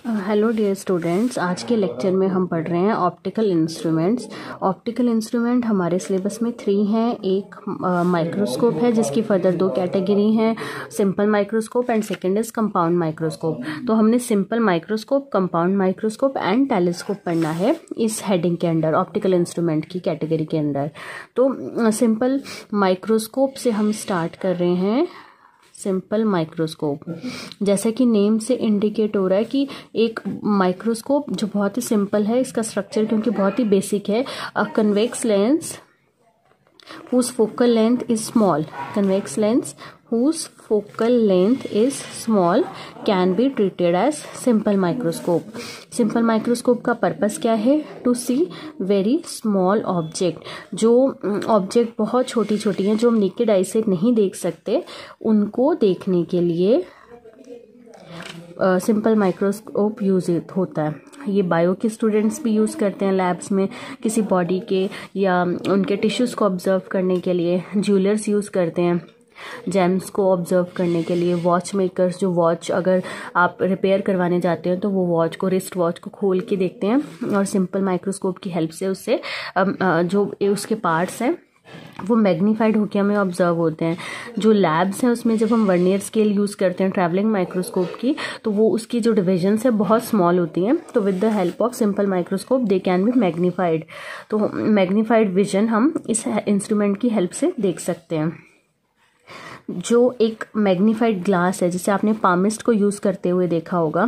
Hello dear students, आज के lecture में हम पढ़ रहे हैं ऑप्टिकल इंस्ट्रूमेंट्स। ऑप्टिकल इंस्ट्रूमेंट हमारे सिलेबस में 3 हैं। एक माइक्रोस्कोप है जिसकी फर्दर 2 कैटेगरी हैं, simple microscope and second is compound microscope. तो हमने simple microscope, compound microscope and telescope पढ़ना है इस हेडिंग के अंडर, ऑप्टिकल इंस्ट्रूमेंट की कैटेगरी के अंदर। तो सिंपल माइक्रोस्कोप से हम स्टार्ट कर रहे हैं। सिंपल माइक्रोस्कोप, जैसा कि नेम से इंडिकेट हो रहा है कि एक माइक्रोस्कोप जो बहुत ही सिंपल है, इसका स्ट्रक्चर क्योंकि बहुत ही बेसिक है। अ convex lens whose focal length is small, convex lens whose focal length is small can be treated as simple microscope. Simple microscope का पर्पस क्या है? To see very small object, जो object बहुत छोटी छोटी हैं, जो हम नेकेड आई से नहीं देख सकते, उनको देखने के लिए सिंपल माइक्रोस्कोप यूज होता है। ये बायो के स्टूडेंट्स भी यूज़ करते हैं लैब्स में, किसी बॉडी के या उनके टिश्यूज़ को ऑब्जर्व करने के लिए। ज्वेलर्स यूज़ करते हैं जेम्स को ऑब्जर्व करने के लिए। वॉच मेकर्स, जो वॉच अगर आप रिपेयर करवाने जाते हैं तो वो वॉच को, रिस्ट वॉच को खोल के देखते हैं और सिंपल माइक्रोस्कोप की हेल्प से उससे जो उसके पार्ट्स हैं वो मैग्नीफाइड होकर हमें ऑब्जर्व होते हैं। जो लैब्स हैं उसमें जब हम वर्नियर स्केल यूज़ करते हैं ट्रैवलिंग माइक्रोस्कोप की, तो वो उसकी जो डिविजन्स है बहुत स्मॉल होती हैं। तो with the help of simple microscope they can be magnified. तो मैग्नीफाइड विजन हम इस इंस्ट्रूमेंट की हेल्प से देख सकते हैं। जो एक मैग्नीफाइड ग्लास है, जिसे आपने पामिस्ट को यूज़ करते हुए देखा होगा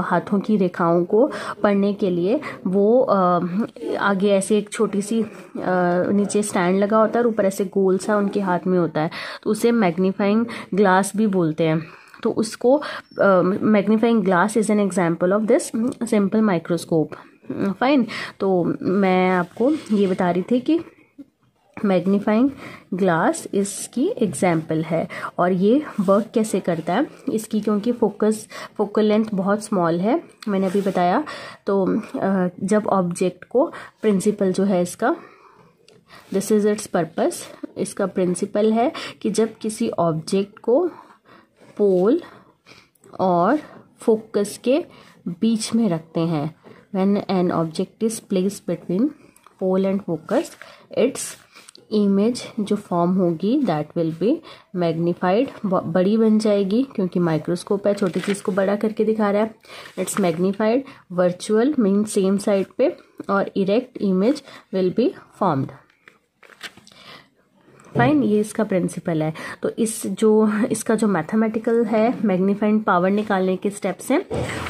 हाथों की रेखाओं को पढ़ने के लिए, वो आगे ऐसे एक छोटी सी नीचे स्टैंड लगा होता है और ऊपर ऐसे गोल सा उनके हाथ में होता है, तो उसे मैग्नीफाइंग ग्लास भी बोलते हैं। तो उसको magnifying glass is an example of this simple microscope. Fine. तो मैं आपको ये बता रही थी कि मैग्नीफाइंग ग्लास इसकी एग्जाम्पल है और ये वर्क कैसे करता है इसकी, क्योंकि फोकल लेंथ बहुत स्मॉल है, मैंने अभी बताया। तो जब ऑब्जेक्ट को, प्रिंसिपल जो है इसका, दिस इज इट्स पर्पस, इसका प्रिंसिपल है कि जब किसी ऑब्जेक्ट को पोल और फोकस के बीच में रखते हैं, when an object is placed between pole and focus, its image जो फॉर्म होगी दैट विल बी मैग्नीफाइड, बड़ी बन जाएगी क्योंकि माइक्रोस्कोप है, छोटी चीज़ को बड़ा करके दिखा रहा है। It's magnified, virtual mean same side पे, और erect image will be formed. Fine, ये इसका प्रिंसिपल है। तो इसका जो मैथमेटिकल है, मैग्नीफाइंग पावर निकालने के स्टेप्स हैं,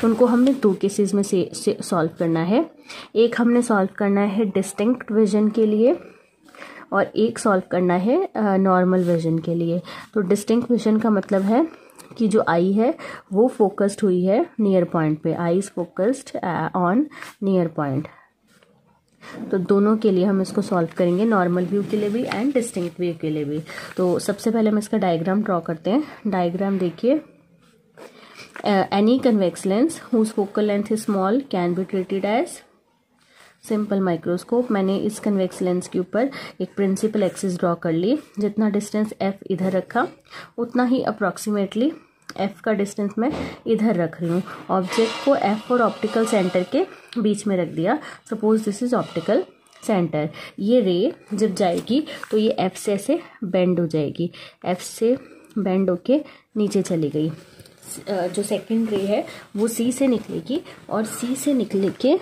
उनको हमने 2 केसेस में से सॉल्व करना है। एक हमने सॉल्व करना है डिस्टिंक्ट विजन के लिए और एक सॉल्व करना है नॉर्मल विजन के लिए। तो डिस्टिंक्ट विजन का मतलब है कि जो आई है वो फोकस्ड हुई है नियर पॉइंट पे, eye is focused on near point. तो दोनों के लिए हम इसको सॉल्व करेंगे, नॉर्मल व्यू के लिए भी एंड डिस्टिंक्ट व्यू के लिए भी। तो सबसे पहले हम इसका डायग्राम ड्रॉ करते हैं। डायग्राम देखिए, any convex lens whose focal length is small can be treated as simple microscope. मैंने इस कन्वेक्स लेंस के ऊपर एक प्रिंसिपल एक्सिस ड्रॉ कर ली। जितना डिस्टेंस f इधर रखा, उतना ही अप्रॉक्सीमेटली f का डिस्टेंस मैं इधर रख रही हूँ। ऑब्जेक्ट को f और ऑप्टिकल सेंटर के बीच में रख दिया। Suppose this is optical centre. ये रे जब जाएगी तो ये f से ऐसे बेंड हो जाएगी, f से बेंड होके नीचे चली गई। जो सेकेंड रे है वो c से निकलेगी और c से निकल के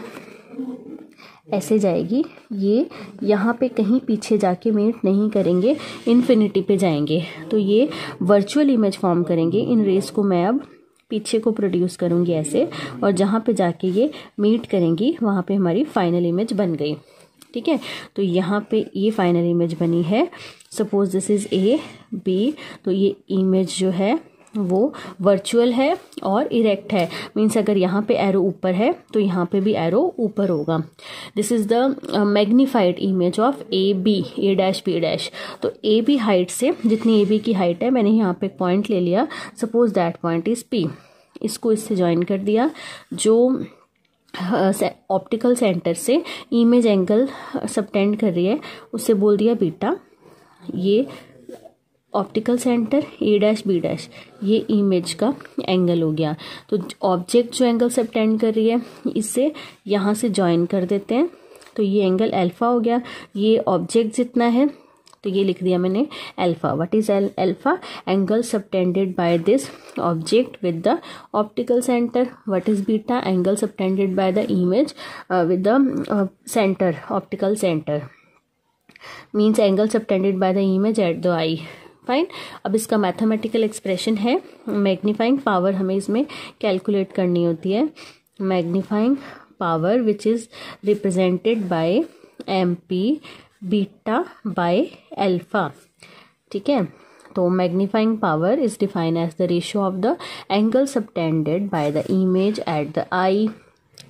ऐसे जाएगी। ये यहाँ पे कहीं पीछे जाके मीट नहीं करेंगे, इन्फिनिटी पे जाएंगे, तो ये वर्चुअल इमेज फॉर्म करेंगे। इन रेस को मैं अब पीछे को प्रोड्यूस करूँगी ऐसे, और जहाँ पे जाके ये मीट करेंगी वहाँ पे हमारी फाइनल इमेज बन गई। ठीक है, तो यहाँ पे ये फाइनल इमेज बनी है। Suppose this is A B, तो ये इमेज जो है वो वर्चुअल है और इरेक्ट है। मीन्स अगर यहाँ पे एरो ऊपर है तो यहाँ पे भी एरो ऊपर होगा। This is the magnified image of A dash B dash. तो AB हाइट से, जितनी AB की हाइट है, मैंने यहाँ पे एक पॉइंट ले लिया। Suppose that point is P। इसको इससे ज्वाइन कर दिया। जो ऑप्टिकल सेंटर से इमेज एंगल सबटेंड कर रही है उससे बोल दिया बीटा। ये ऑप्टिकल सेंटर ए डैश बी डैश, ये इमेज का एंगल हो गया। तो ऑब्जेक्ट जो एंगल सबटेंड कर रही है इससे यहाँ से ज्वाइन कर देते हैं, तो ये एंगल अल्फा हो गया। ये ऑब्जेक्ट जितना है तो ये लिख दिया मैंने alpha. What is alpha? Angle subtended by this object with the optical centre. What is beta? Angle subtended by the image with the centre, optical centre, means angle subtended by the image at the I. Fine. अब इसका mathematical expression है, magnifying power हमें इसमें calculate करनी होती है। Magnifying power which is represented by MP beta by alpha. ठीक है, तो magnifying power is defined as the ratio of the angle subtended by the image at the eye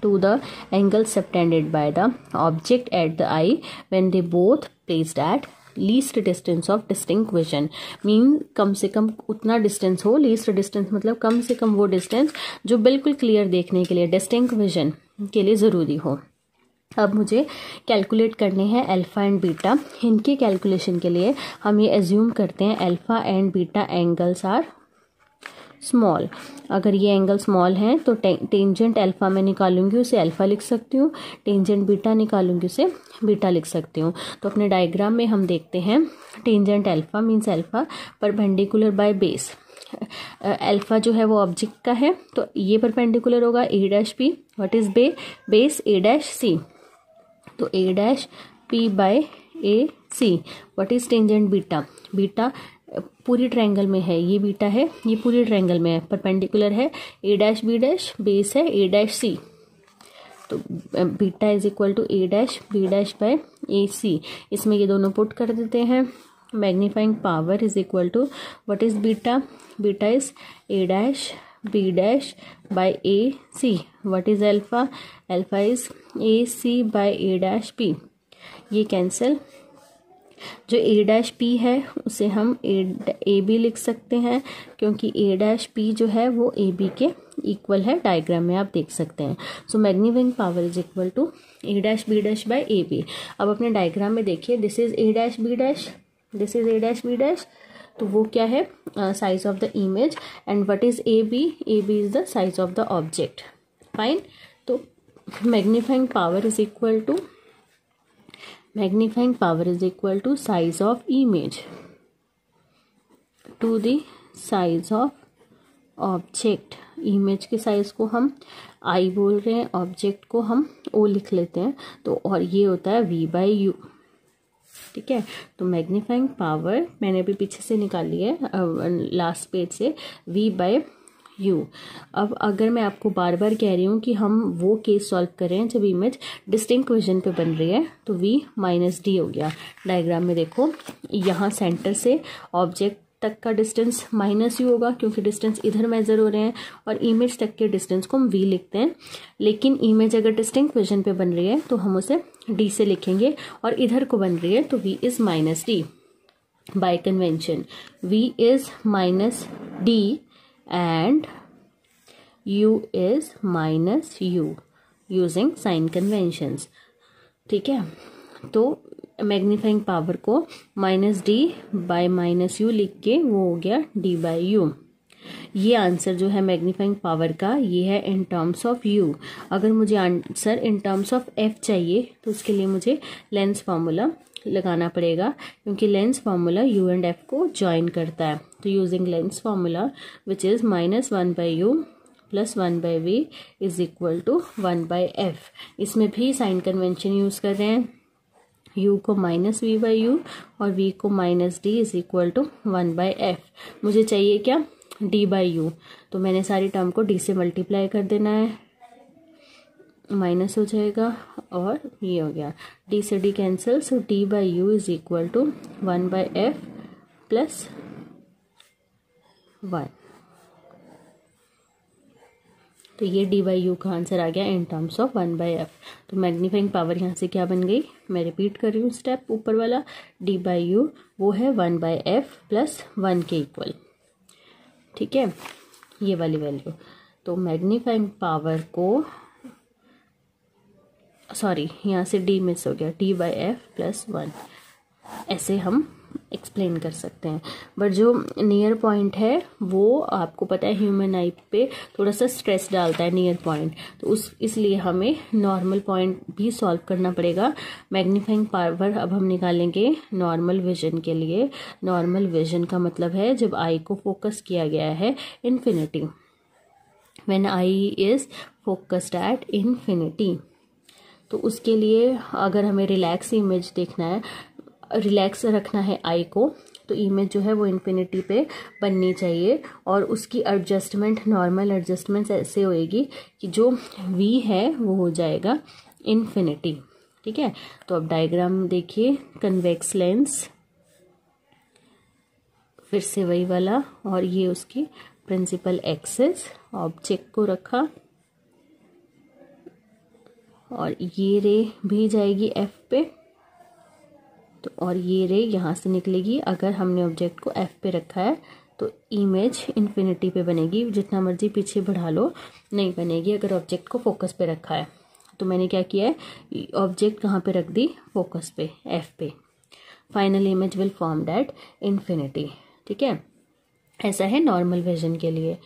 to the angle subtended by the object at the eye when they both placed at least distance of distinct vision। Mean कम से कम उतना distance हो, least distance मतलब कम से कम वो distance जो बिल्कुल clear देखने के लिए, डिस्टिंक्ट विजन के लिए ज़रूरी हो। अब मुझे कैलकुलेट करने हैं अल्फ़ा एंड बीटा। इनके कैलकुलेशन के लिए हम ये एज्यूम करते हैं alpha and beta angles are small. अगर ये एंगल स्मॉल है तो टेंजेंट अल्फा में निकालूंगी उसे अल्फा लिख सकती हूँ, टेंजेंट बीटा निकालूंगी उसे बीटा लिख सकती हूँ। तो अपने डायग्राम में हम देखते हैं tangent alpha means alpha perpendicular by base. Alpha जो है वो ऑब्जेक्ट का है तो ये परपेंडिकुलर होगा a dash p. What is base? A dash c, तो a dash p by a c. What is tangent beta? Beta पूरी ट्रायंगल में है, ये बीटा है, ये पूरी ट्रायंगल में है, परपेंडिकुलर है a dash B dash, base है ए डैश सी, तो beta is equal to a dash B dash by a c. इसमें ये दोनों पुट कर देते हैं। Magnifying power is equal to what is beta? Beta is a dash B dash by a c. What is alpha? Alpha is a c by A dash p. ये cancel, जो a dash P है उसे हम A B लिख सकते हैं क्योंकि ए dash P जो है वो ए बी के इक्वल है, डायग्राम में आप देख सकते हैं। So magnifying power is equal to a dash B dash by A b. अब अपने डायग्राम में देखिए, this is a dash B dash, this is a dash B dash, तो वो क्या है? Size of the image. And what is a b? A B is the size of the object. Fine. तो magnifying power is equal to magnifying power is equal to size of image to the size of object। Image के size को हम आई बोल रहे हैं, object को हम ओ लिख लेते हैं, तो और ये होता है v बाई यू। ठीक है, तो मैग्नीफाइंग पावर मैंने अभी पीछे से निकाली है लास्ट पेज से, v बाय यू। अब अगर मैं आपको बार बार कह रही हूँ कि हम वो केस सॉल्व करें जब इमेज डिस्टिंक्ट विजन पे बन रही है, तो v माइनस डी हो गया। डायग्राम में देखो, यहाँ सेंटर से ऑब्जेक्ट तक का डिस्टेंस माइनस यू होगा क्योंकि डिस्टेंस इधर मेजर हो रहे हैं, और इमेज तक के डिस्टेंस को हम v लिखते हैं। लेकिन इमेज अगर डिस्टिंक्ट विजन पे बन रही है तो हम उसे d से लिखेंगे, और इधर को बन रही है तो v is minus D. Bye convention v is minus D and u is minus u using sign conventions। ठीक है, तो मैग्नीफाइंग पावर को minus D bye minus you लिख के वो हो गया डी बाय यू। ये आंसर जो है मैग्नीफाइंग पावर का, ये है इन टर्म्स ऑफ u। अगर मुझे answer in terms of f चाहिए तो उसके लिए मुझे लेंस फार्मूला लगाना पड़ेगा, क्योंकि lens formula u and f को ज्वाइन करता है। तो using lens formula which is minus one by u plus one by v is equal to one by f. इसमें भी साइन कन्वेंशन यूज कर रहे हैं, u को माइनस वी बाई यू और v को minus d is equal to one by f. मुझे चाहिए क्या? d बाई यू, तो मैंने सारी टर्म को d से मल्टीप्लाई कर देना है, माइनस हो जाएगा और ये हो गया, d से d cancel, so d by u is equal to one by f plus one. तो ये d बाई यू का आंसर आ गया in terms of one by f. तो मैग्नीफाइंग पावर यहाँ से क्या बन गई? मैं रिपीट कर रही हूँ स्टेप ऊपर वाला, d बाई यू वो है one by f plus one के इक्वल। ठीक है, ये वाली वैल्यू। तो मैग्नीफाइंग पावर को, सॉरी यहाँ से d मिस हो गया, d by f plus one, ऐसे हम एक्सप्लेन कर सकते हैं। बट जो नियर पॉइंट है वो आपको पता है ह्यूमन आई पे थोड़ा सा स्ट्रेस डालता है नियर पॉइंट, तो इसलिए हमें नॉर्मल पॉइंट भी सॉल्व करना पड़ेगा। मैग्नीफाइंग पावर अब हम निकालेंगे नॉर्मल विजन के लिए। नॉर्मल विजन का मतलब है जब आई को फोकस किया गया है infinity, when I is focused at infinity. तो उसके लिए अगर हमें रिलैक्स इमेज देखना है, रिलैक्स रखना है आई को, तो इमेज जो है वो इन्फिनिटी पे बननी चाहिए और उसकी एडजस्टमेंट, नॉर्मल एडजस्टमेंट ऐसे होएगी कि जो वी है वो हो जाएगा इन्फिनिटी। ठीक है, तो अब डायग्राम देखिए, कन्वेक्स लेंस, फिर से वही वाला, और ये उसकी प्रिंसिपल एक्सिस, ऑब्जेक्ट को रखा और ये रे भी जाएगी एफ पे, तो और ये रे यहाँ से निकलेगी। अगर हमने ऑब्जेक्ट को एफ पे रखा है तो इमेज इन्फिनिटी पे बनेगी, जितना मर्जी पीछे बढ़ा लो नहीं बनेगी अगर ऑब्जेक्ट को फोकस पे रखा है। तो मैंने क्या किया है, ऑब्जेक्ट कहाँ पे रख दी, फोकस पे, एफ पे। Final image will form at infinity. ठीक है, ऐसा है नॉर्मल विजन के लिए।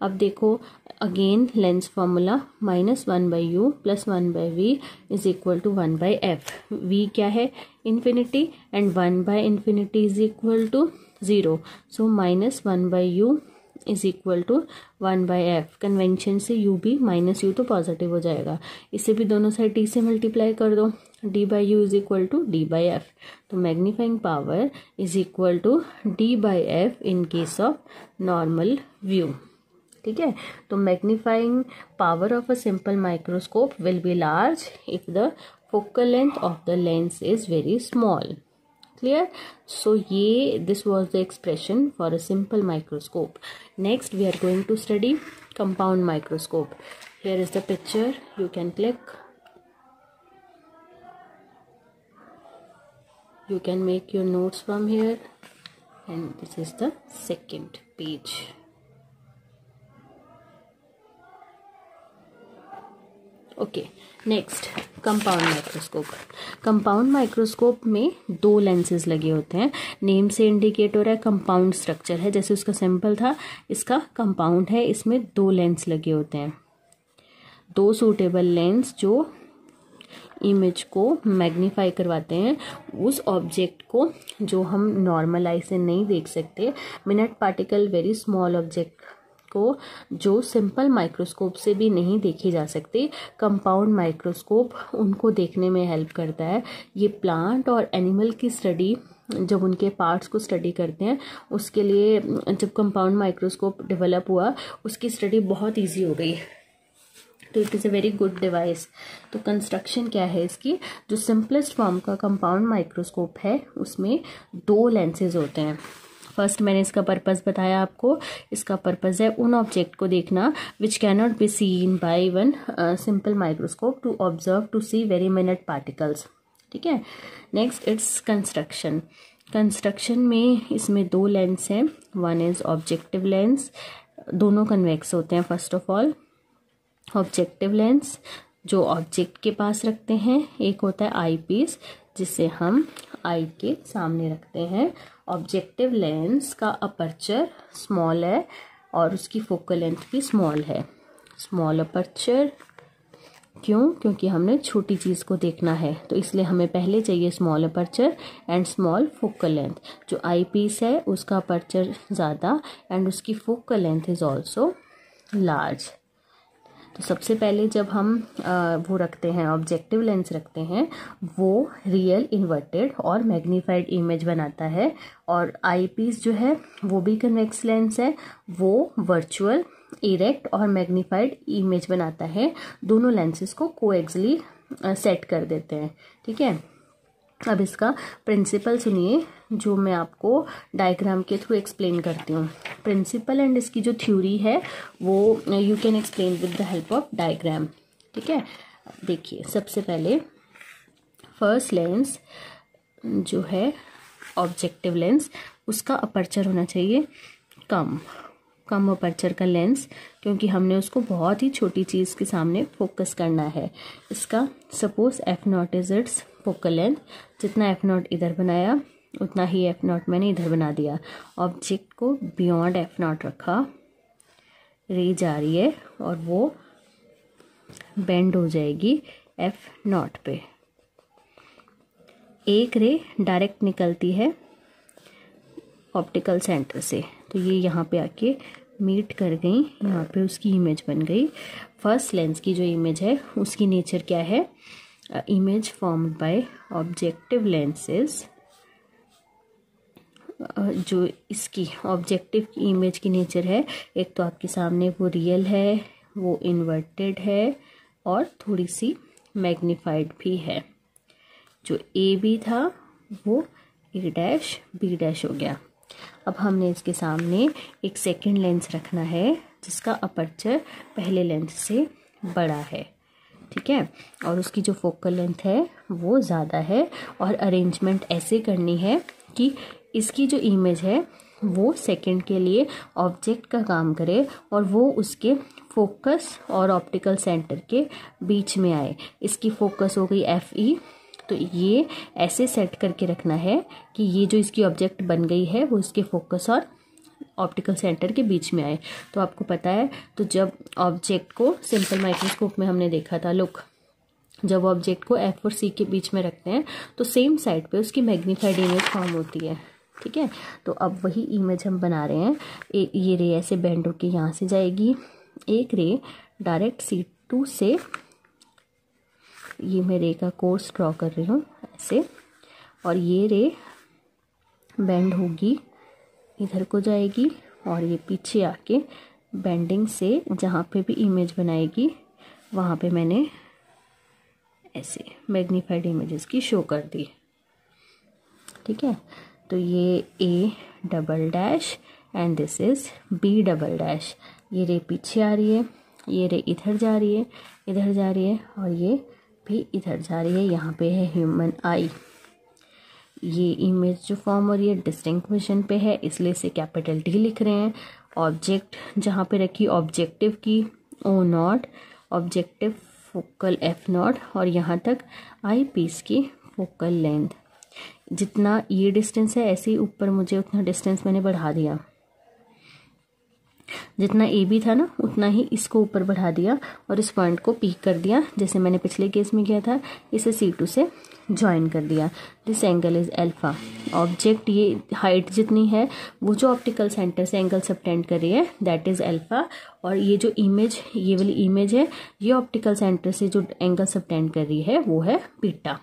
अब देखो again lens formula, -1/u + 1/v is equal to 1/f। v क्या है, infinity, and 1/∞ is equal to 0, so -1/u is equal to 1/f। Convention से u भी -u तो पॉजिटिव हो जाएगा, इसे भी दोनों साइड t से मल्टीप्लाई कर दो, d/u is equal to d/f। तो magnifying power is equal to d/f in case of normal view. ठीक है, तो magnifying power of a simple microscope will be large if the focal length of the lens is very small. Clear? So this was the expression for a simple microscope. Next we are going to study compound microscope. Here is the picture, you can click, you can make your notes from here, and this is the second page. Okay, next compound microscope. Compound microscope में 2 lenses लगे होते हैं। Name से indicate हो रहा है compound structure है, जैसे उसका सिंपल था, इसका कंपाउंड है, इसमें 2 लेंस लगे होते हैं। 2 सूटेबल लेंस जो इमेज को मैग्नीफाई करवाते हैं, उस ऑब्जेक्ट को जो हम नॉर्मल आई से नहीं देख सकते, minute particle, very small object को जो सिंपल माइक्रोस्कोप से भी नहीं देखी जा सकती, कंपाउंड माइक्रोस्कोप उनको देखने में हेल्प करता है। ये प्लांट और एनिमल की स्टडी, जब उनके पार्ट्स को स्टडी करते हैं, उसके लिए जब कंपाउंड माइक्रोस्कोप डेवलप हुआ, उसकी स्टडी बहुत इजी हो गई। तो it is a very good device. तो कंस्ट्रक्शन क्या है इसकी, जो सिंपलेस्ट फॉर्म का कंपाउंड माइक्रोस्कोप है उसमें 2 लेंसेज होते हैं। फर्स्ट मैंने इसका पर्पस बताया आपको, इसका पर्पस है उन ऑब्जेक्ट को देखना which can not be seen by one simple microscope to observe to see very minute particles. ठीक है, नेक्स्ट इट्स कंस्ट्रक्शन। कंस्ट्रक्शन में इसमें 2 लेंस हैं, वन इज ऑब्जेक्टिव लेंस, दोनों कन्वेक्स होते हैं। First of all objective lens जो object के पास रखते हैं, एक होता है आई पीस जिसे हम आई के सामने रखते हैं। ऑब्जेक्टिव लेंस का अपर्चर स्मॉल है और उसकी फोकल लेंथ भी स्मॉल है। स्मॉल अपर्चर क्यों, क्योंकि हमने छोटी चीज़ को देखना है, तो इसलिए हमें पहले चाहिए small aperture and small focal length. जो आई पीस है उसका अपर्चर ज़्यादा एंड उसकी focal length is also large. तो सबसे पहले जब हम वो रखते हैं, ऑब्जेक्टिव लेंस रखते हैं, वो रियल, इन्वर्टेड और मैग्नीफाइड इमेज बनाता है। और आई पीस जो है वो भी कन्वेक्स लेंस है, वो वर्चुअल, इरेक्ट और मैग्नीफाइड इमेज बनाता है। दोनों लेंसेज को कोएक्सियली सेट कर देते हैं। ठीक है, अब इसका प्रिंसिपल सुनिए जो मैं आपको डायग्राम के थ्रू एक्सप्लेन करती हूँ। प्रिंसिपल एंड इसकी जो थ्योरी है वो you can explain with the help of diagram. ठीक है, देखिए सबसे पहले फर्स्ट लेंस जो है ऑब्जेक्टिव लेंस, उसका अपर्चर होना चाहिए कम अपर्चर का लेंस, क्योंकि हमने उसको बहुत ही छोटी चीज़ के सामने फोकस करना है। इसका suppose f0 is it's focal length, जितना f0 इधर बनाया उतना ही एफ नॉट मैंने इधर बना दिया। ऑब्जेक्ट को बियॉन्ड एफ नॉट रखा, रे जा रही है और वो बेंड हो जाएगी एफ नॉट पे। एक रे डायरेक्ट निकलती है ऑप्टिकल सेंटर से, तो ये यहाँ पे आके मीट कर गई, यहाँ पे उसकी इमेज बन गई। फर्स्ट लेंस की जो इमेज है उसकी नेचर क्या है, image formed by objective lenses. जो इसकी ऑब्जेक्टिव की इमेज की नेचर है, एक तो आपके सामने वो रियल है, वो इन्वर्टेड है और थोड़ी सी मैग्नीफाइड भी है। जो ए बी था वो ए डैश बी डैश हो गया। अब हमने इसके सामने एक सेकंड लेंस रखना है जिसका अपर्चर पहले लेंस से बड़ा है, ठीक है, और उसकी जो फोकल लेंथ है वो ज़्यादा है। और अरेंजमेंट ऐसे करनी है कि इसकी जो इमेज है वो सेकंड के लिए ऑब्जेक्ट का काम करे और वो उसके फोकस और ऑप्टिकल सेंटर के बीच में आए। इसकी फोकस हो गई एफ ई, तो ये ऐसे सेट करके रखना है कि ये जो इसकी ऑब्जेक्ट बन गई है वो इसके फोकस और ऑप्टिकल सेंटर के बीच में आए। तो आपको पता है, तो जब ऑब्जेक्ट को सिंपल माइक्रोस्कोप में हमने देखा था, लुक, जब ऑब्जेक्ट को एफ और सी के बीच में रखते हैं तो सेम साइड पे उसकी मैग्नीफाइड इमेज फॉर्म होती है, ठीक है। तो अब वही इमेज हम बना रहे हैं। ये रे ऐसे बेंड होके यहाँ से जाएगी, एक रे डायरेक्ट C2 से, ये मैं रे का कोर्स ड्रॉ कर रही हूँ ऐसे, और ये रे बेंड होगी इधर को जाएगी और ये पीछे आके बेंडिंग से जहाँ पे भी इमेज बनाएगी वहाँ पे मैंने ऐसे मैग्नीफाइड इमेजेस की शो कर दी, ठीक है। तो ये A double dash and this is B double dash. ये रे पीछे आ रही है, ये रे इधर जा रही है, इधर जा रही है और ये भी इधर जा रही है। यहाँ पे है ह्यूमन आई। ये इमेज जो फॉर्म हो रही है डिस्टिंक्ट विजन पे है, इसलिए इसे कैपिटल डी लिख रहे हैं। ऑब्जेक्ट जहाँ पे रखी ऑब्जेक्टिव की o nought, objective focal f nought और यहाँ तक आई पीस की फोकल लेंथ। जितना ये डिस्टेंस है ऐसे ही ऊपर मुझे उतना डिस्टेंस मैंने बढ़ा दिया, जितना ए बी था ना उतना ही इसको ऊपर बढ़ा दिया और इस पॉइंट को पीक कर दिया, जैसे मैंने पिछले केस में किया था। इसे C2 से ज्वाइन कर दिया। This angle is alpha. Object ये हाइट जितनी है वो जो ऑप्टिकल सेंटर से एंगल सबटेंड कर रही है दैट इज अल्फा, और ये जो इमेज, ये वाली इमेज है, ये ऑप्टिकल सेंटर से जो एंगल सबटेंड कर रही है वो है बीटा।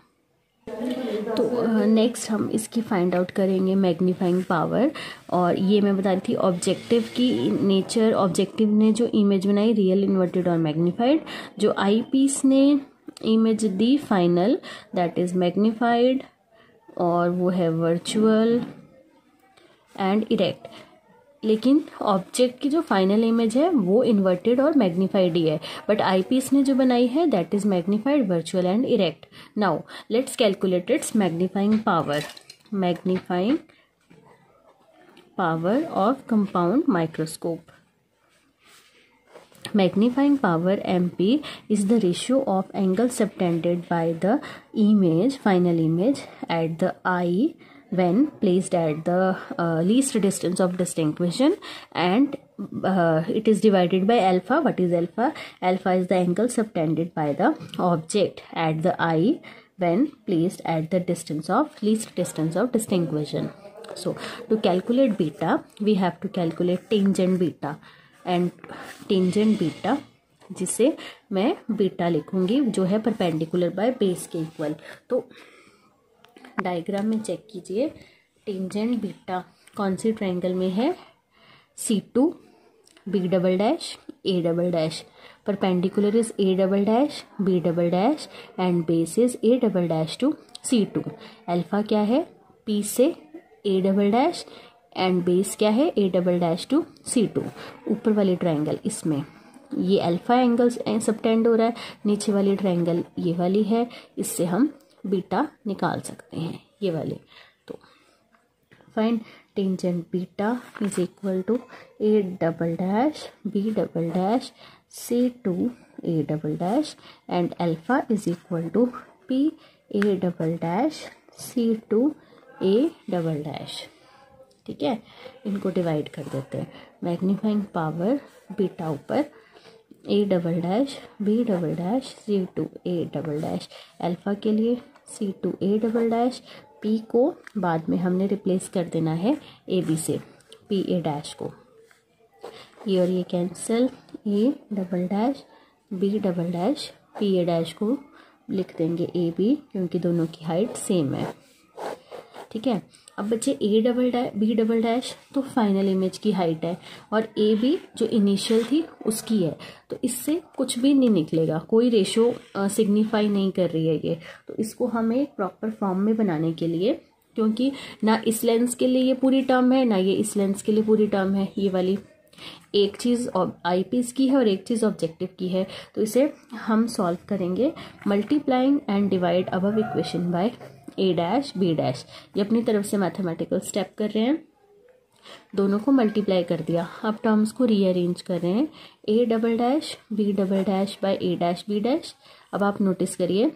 तो नेक्स्ट हम इसकी फाइंड आउट करेंगे मैग्नीफाइंग पावर। और ये मैं बता रही थी ऑब्जेक्टिव की नेचर। ऑब्जेक्टिव ने जो इमेज बनाई रियल, इन्वर्टेड और मैग्नीफाइड। जो आई पीस ने image the final that is magnified और वो है वर्चुअल एंड इरेक्ट। लेकिन ऑब्जेक्ट की जो फाइनल इमेज है वो इन्वर्टेड और मैग्नीफाइड ही है, बट आईपीस ने जो बनाई है that is magnified, virtual and erect. Now let's calculate its magnifying power. Magnifying power of compound microscope. Magnifying power MP is the ratio of angle subtended by the image, final image, at the eye when placed at the least distance of distinct vision, and it is divided by alpha. What is alpha? Alpha is the angle subtended by the object at the eye when placed at the least distance of distinct vision. So to calculate beta, we have to calculate tangent beta. And tangent beta, जिसे मैं beta लिखूंगी जो है perpendicular by base के equal. तो diagram में check कीजिए, tangent beta कौन सी ट्रायंगल में है, C2 B double dash A double dash. Perpendicular is A double dash B double dash and base is A double dash to C2। Alpha क्या है, P से A double dash and base क्या है, A double dash to C2। ऊपर वाली triangle इसमें ये alpha angle subtend हो रहा है, नीचे वाली ट्रायंगल ये वाली है, इससे हम बीटा निकाल सकते हैं ये वाले। तो find tangent beta is equal to A double dash B double dash C2 A double dash and alpha is equal to P A double dash C2 A double dash. ठीक है, इनको डिवाइड कर देते हैं। मैग्नीफाइंग पावर बीटा ऊपर a double dash B double dash c to a double dash, alpha के लिए c to a double dash, p को बाद में हमने रिप्लेस कर देना है ए बी से, पी ए डैश को, ये और ये cancel, a double dash B double dash, p a dash को लिख देंगे ए बी क्योंकि दोनों की हाइट सेम है। ठीक है, अब बच्चे A double dash B double dash तो फाइनल इमेज की हाइट है और ए बी जो इनिशियल थी उसकी है, तो इससे कुछ भी नहीं निकलेगा, कोई रेशो सिग्निफाई नहीं कर रही है ये। तो इसको हमें एक प्रॉपर फॉर्म में बनाने के लिए, क्योंकि ना इस लेंस के लिए ये पूरी टर्म है ना ये इस लेंस के लिए पूरी टर्म है, ये वाली एक चीज़ आई पीस की है और एक चीज़ ऑब्जेक्टिव की है, तो इसे हम सॉल्व करेंगे multiplying and divide above equation by A dash B dash. ये अपनी तरफ से मैथमेटिकल स्टेप कर रहे हैं, दोनों को मल्टीप्लाई कर दिया, अब टर्म्स को रीअरेंज कर रहे हैं, A double dash B double dash by A dash B dash. अब आप नोटिस करिए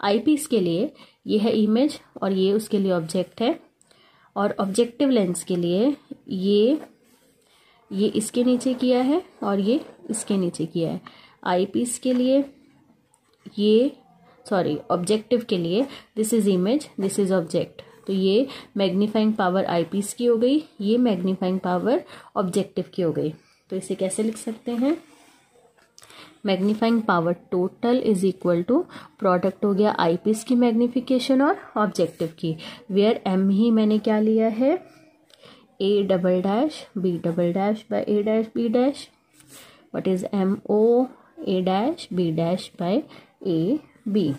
आई पीस के लिए ये है इमेज और ये उसके लिए ऑब्जेक्ट है, और ऑब्जेक्टिव लेंस के लिए ये इसके नीचे किया है और ये इसके नीचे किया है। आई पीस के लिए ऑब्जेक्टिव के लिए this is image this is object, तो ये मैग्नीफाइंग पावर आई पीस की हो गई, ये मैग्नीफाइंग पावर ऑब्जेक्टिव की हो गई। तो इसे कैसे लिख सकते हैं, magnifying power total is equal to product हो गया आई पीस की मैग्नीफिकेशन और ऑब्जेक्टिव की, वेयर एम ही मैंने क्या लिया है, A double dash B double dash by A dash B dash, what is M O A dash B dash by A B.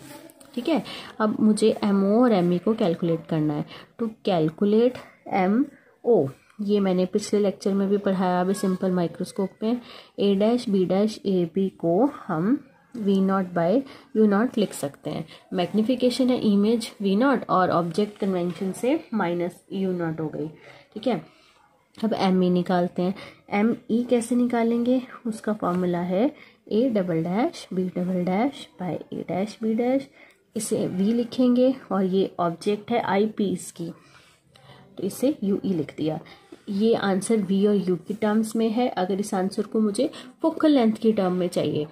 ठीक है, अब मुझे एम ओ और एम ई को कैलकुलेट करना है। टू कैलकुलेट एम ओ, ये मैंने पिछले लेक्चर में भी पढ़ाया, अभी सिंपल माइक्रोस्कोप में a dash B dash a b को हम v nought by u nought लिख सकते हैं। मैग्निफिकेशन है इमेज वी नॉट और ऑब्जेक्ट कन्वेंशन से माइनस यू नॉट हो गई। ठीक है, अब एम ई निकालते हैं। एम ई कैसे निकालेंगे, उसका फॉर्मूला है A double dash B double dash by A dash B dash, इसे वी लिखेंगे और ये ऑब्जेक्ट है आई पीस की, तो इसे यू ई लिख दिया। ये आंसर वी और यू की टर्म्स में है। अगर इस आंसर को मुझे फोकल लेंथ की टर्म में चाहिए,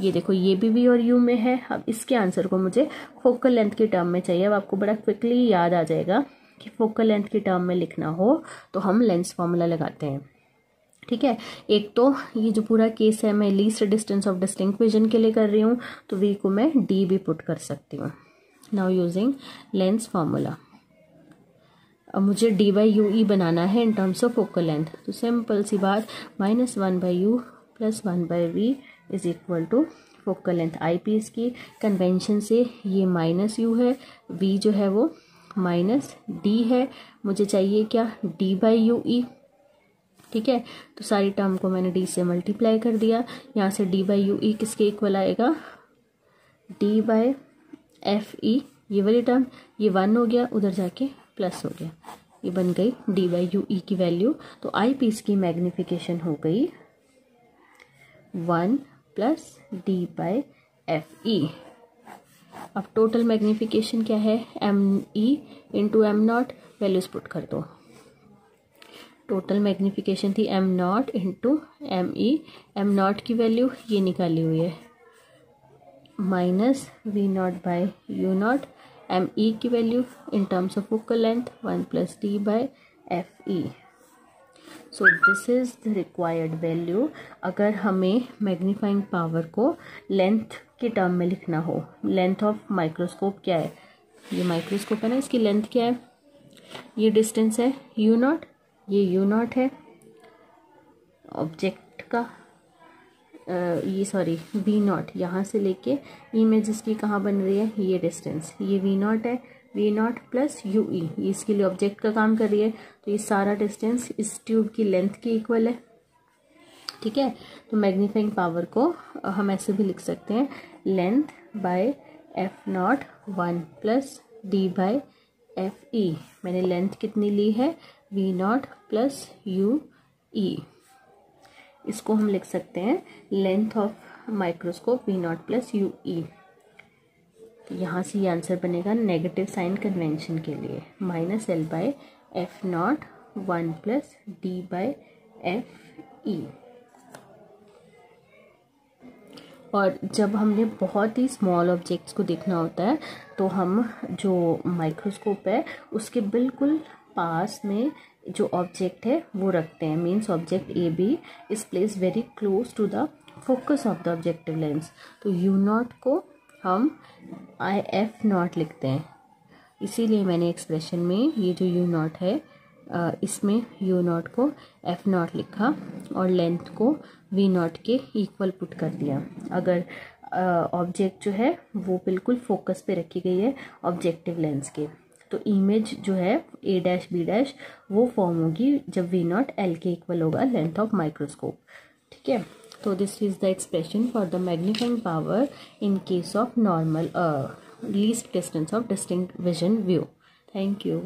ये देखो ये भी वी और यू में है, अब इसके आंसर को मुझे फोकल लेंथ की टर्म में चाहिए। अब आपको बड़ा क्विकली याद आ जाएगा कि फोकल लेंथ की टर्म में लिखना हो तो हम लेंस फॉर्मूला लगाते हैं। ठीक है, एक तो ये जो पूरा केस है मैं least distance of distinct vision के लिए कर रही हूँ, तो वी को मैं डी भी पुट कर सकती हूँ। नाउ यूजिंग लेंस फॉर्मूला, अब मुझे डी बाई यू ई बनाना है in terms of focal length, तो सिंपल सी बात -1/u + 1/v is equal to focal length eyepiece की। कन्वेंशन से ये -u है, v जो है वो -d है, मुझे चाहिए क्या d बाई यू ई। ठीक है, तो सारी टर्म को मैंने d से मल्टीप्लाई कर दिया, यहाँ से d बाई यू ई किसके इक्वल आएगा, d बाय एफ ई, ये वाली टर्म, ये 1 हो गया, उधर जाके प्लस हो गया, ये बन गई d बाई यू ई की वैल्यू। तो आई पीस की मैग्निफिकेशन हो गई 1 + d बाय एफ ई। अब टोटल मैग्निफिकेशन क्या है, m e into m nought, values put कर दो। टोटल मैग्निफिकेशन थी m nought into m e, m nought की वैल्यू ये निकाली हुई है -v nought by u nought, m e की value in terms of focal length 1 + d by F e. So this is the required value अगर हमें magnifying power को length के टर्म में लिखना हो। लेंथ ऑफ माइक्रोस्कोप क्या है, ये माइक्रोस्कोप है ना, इसकी लेंथ क्या है, ये डिस्टेंस है यू नॉट, ये यू नॉट है ऑब्जेक्ट का, ये सॉरी वी नॉट, यहाँ से लेके इमेज इसकी कहाँ बन रही है, ये डिस्टेंस, ये वी नॉट है, वी नॉट + यू ई, ये इसके लिए ऑब्जेक्ट का काम कर रही है, तो ये सारा डिस्टेंस इस ट्यूब की लेंथ के इक्वल है। ठीक है, तो मैग्नीफाइंग पावर को हम ऐसे भी लिख सकते हैं, length by F naught 1 + d by F E. मैंने लेंथ कितनी ली है, वी नॉट + यू ई, इसको हम लिख सकते हैं length of microscope V naught + U E. तो यहाँ से ये आंसर बनेगा नेगेटिव साइन कन्वेंशन के लिए, -L/f0 1 + d/f(e). और जब हमने बहुत ही स्मॉल ऑब्जेक्ट्स को देखना होता है तो हम जो माइक्रोस्कोप है उसके बिल्कुल पास में जो ऑब्जेक्ट है वो रखते हैं। Means object A B is place very close to the focus of the objective lens. तो U0 को हम IF0 लिखते हैं, इसीलिए मैंने एक्सप्रेशन में ये जो U0 है इसमें U0 को F0 लिखा और लेंथ को V0 के इक्वल पुट कर दिया। अगर ऑब्जेक्ट जो है वो बिल्कुल फोकस पे रखी गई है ऑब्जेक्टिव लेंस के, तो इमेज जो है A', B' वो फॉर्म होगी जब V0 L के इक्वल होगा लेंथ ऑफ माइक्रोस्कोप। ठीक है, तो this is the expression for the magnifying power in case of normal least distance of distinct vision view. Thank you.